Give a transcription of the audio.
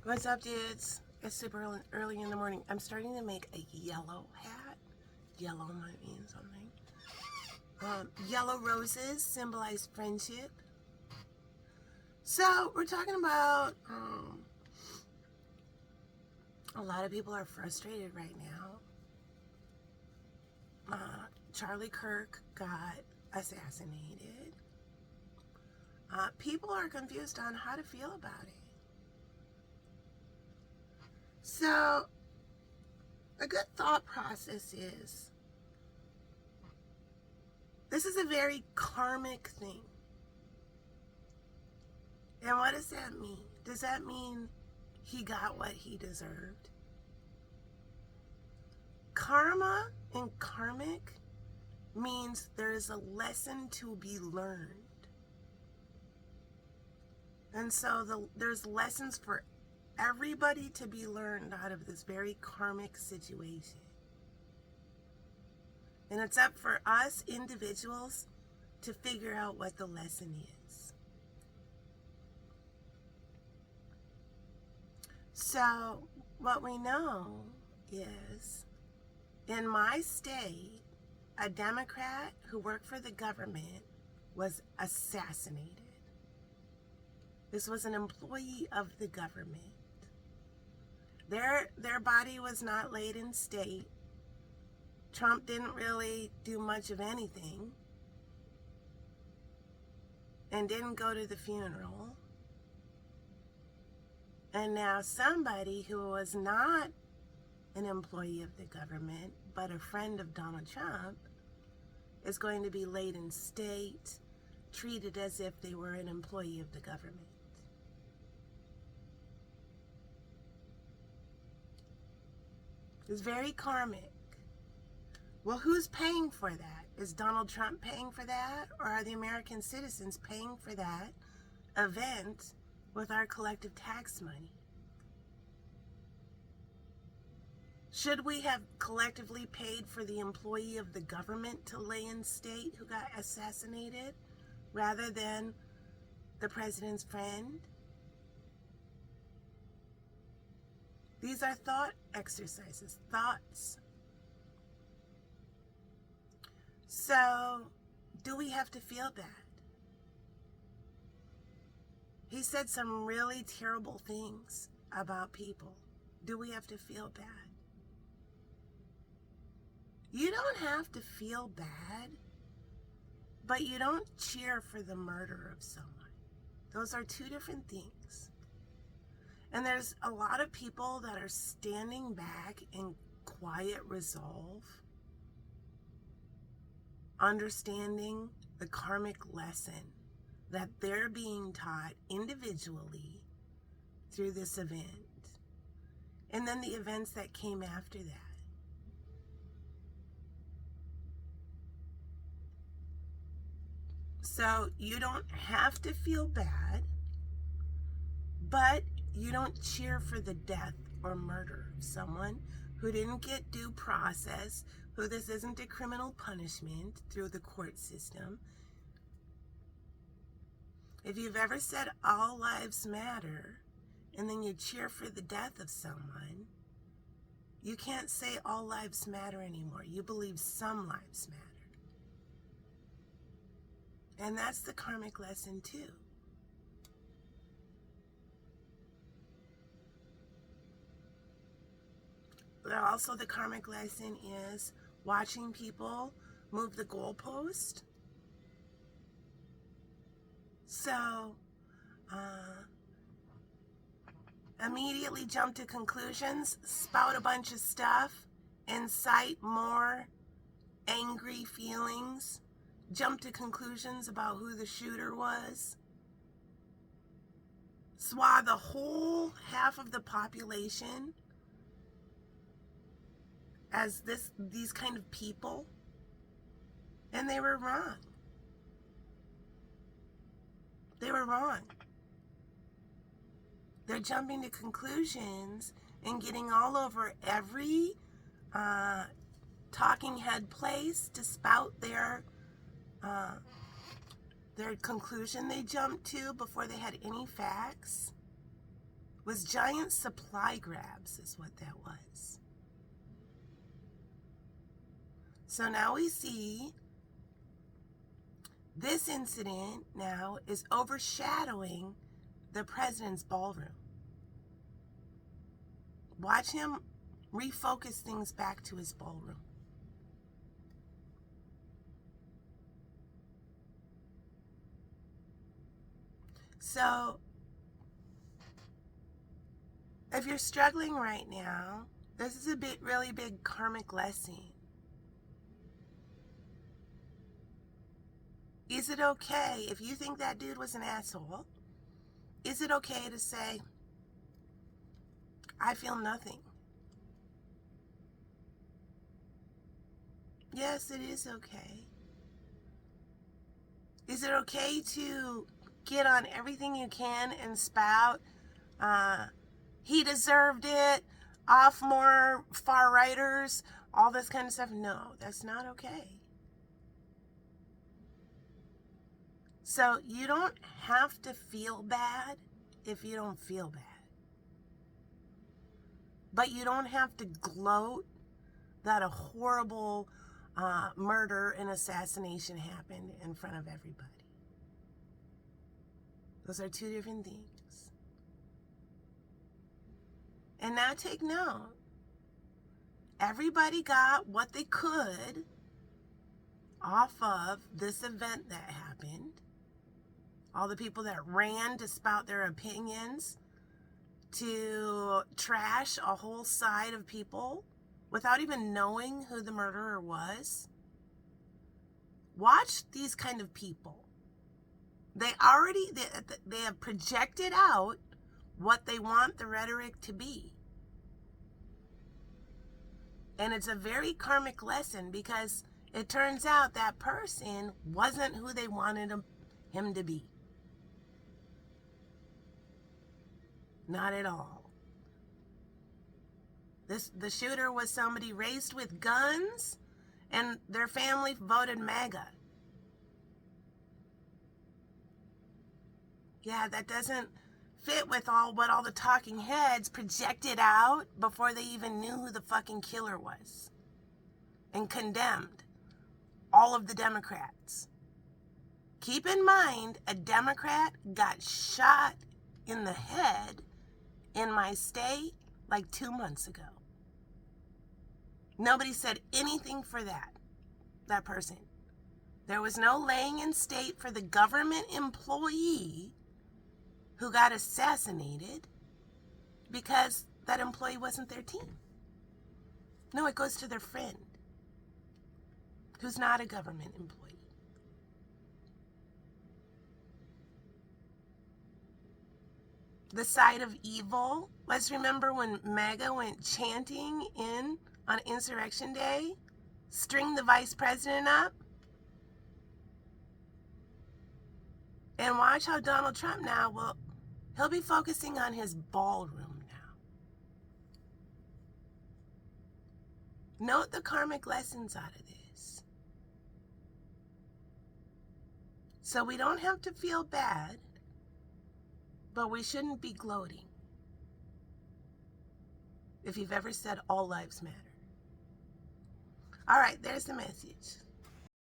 What's up, dudes? It's super early in the morning. I'm starting to make a yellow hat. Yellow might mean something. Yellow roses symbolize friendship. So we're talking about a lot of people are frustrated right now. Charlie Kirk got assassinated. People are confused on how to feel about it. So a good thought process is, this is a very karmic thing. And what does that mean? Does that mean he got what he deserved? Karma and karmic means there is a lesson to be learned. And so there's lessons for everybody to be learned out of this very karmic situation. And it's up for us individuals to figure out what the lesson is. So what we know is, in my state, a Democrat who worked for the government was assassinated. This was an employee of the government. Their body was not laid in state. Trump didn't really do much of anything and didn't go to the funeral. And now somebody who was not an employee of the government, but a friend of Donald Trump, is going to be laid in state, treated as if they were an employee of the government. It's very karmic. Well, who's paying for that? Is Donald Trump paying for that? Or are the American citizens paying for that event with our collective tax money? Should we have collectively paid for the employee of the government to lay in state who got assassinated rather than the president's friend? These are thought exercises, thoughts. So, do we have to feel bad? He said some really terrible things about people. Do we have to feel bad? You don't have to feel bad, but you don't cheer for the murder of someone. Those are two different things. And there's a lot of people that are standing back in quiet resolve, understanding the karmic lesson that they're being taught individually through this event, and then the events that came after that. So you don't have to feel bad, but you don't cheer for the death or murder of someone who didn't get due process, who this isn't a criminal punishment through the court system. If you've ever said all lives matter, and then you cheer for the death of someone, you can't say all lives matter anymore. You believe some lives matter. And that's the karmic lesson too. But also the karmic lesson is watching people move the goalpost. So, immediately jump to conclusions, spout a bunch of stuff, incite more angry feelings, jump to conclusions about who the shooter was, swathe the whole half of the population as these kind of people, and they were wrong. They were wrong. They're jumping to conclusions and getting all over every talking head place to spout their conclusion they jumped to before they had any facts. was giant supply grabs, is what that was. So now we see this incident now is overshadowing the president's ballroom. Watch him refocus things back to his ballroom. So, if you're struggling right now, this is a really big karmic lesson. Is it okay, if you think that dude was an asshole, is it okay to say, I feel nothing? Yes, it is okay. Is it okay to get on everything you can and spout, he deserved it, off more far-righters, all this kind of stuff? No, that's not okay. So you don't have to feel bad if you don't feel bad. But you don't have to gloat that a horrible murder and assassination happened in front of everybody. Those are two different things. And now take note. Everybody got what they could off of this event that happened. All the people that ran to spout their opinions, to trash a whole side of people without even knowing who the murderer was. Watch these kind of people. They have projected out what they want the rhetoric to be. And it's a very karmic lesson, because it turns out that person wasn't who they wanted him to be. Not at all. The shooter was somebody raised with guns, and their family voted MAGA. Yeah, that doesn't fit with what all the talking heads projected out before they even knew who the fucking killer was, and condemned all of the Democrats. Keep in mind, a Democrat got shot in the head in my state like 2 months ago. Nobody said anything for that person. There was no laying in state for the government employee who got assassinated because that employee wasn't their team. No, it goes to their friend who's not a government employee. The side of evil. Let's remember when MAGA went chanting in on Insurrection Day, string the vice president up. And watch how Donald Trump now he'll be focusing on his ballroom now. Note the karmic lessons out of this. So we don't have to feel bad, but we shouldn't be gloating. If you've ever said all lives matter. All right, there's the message.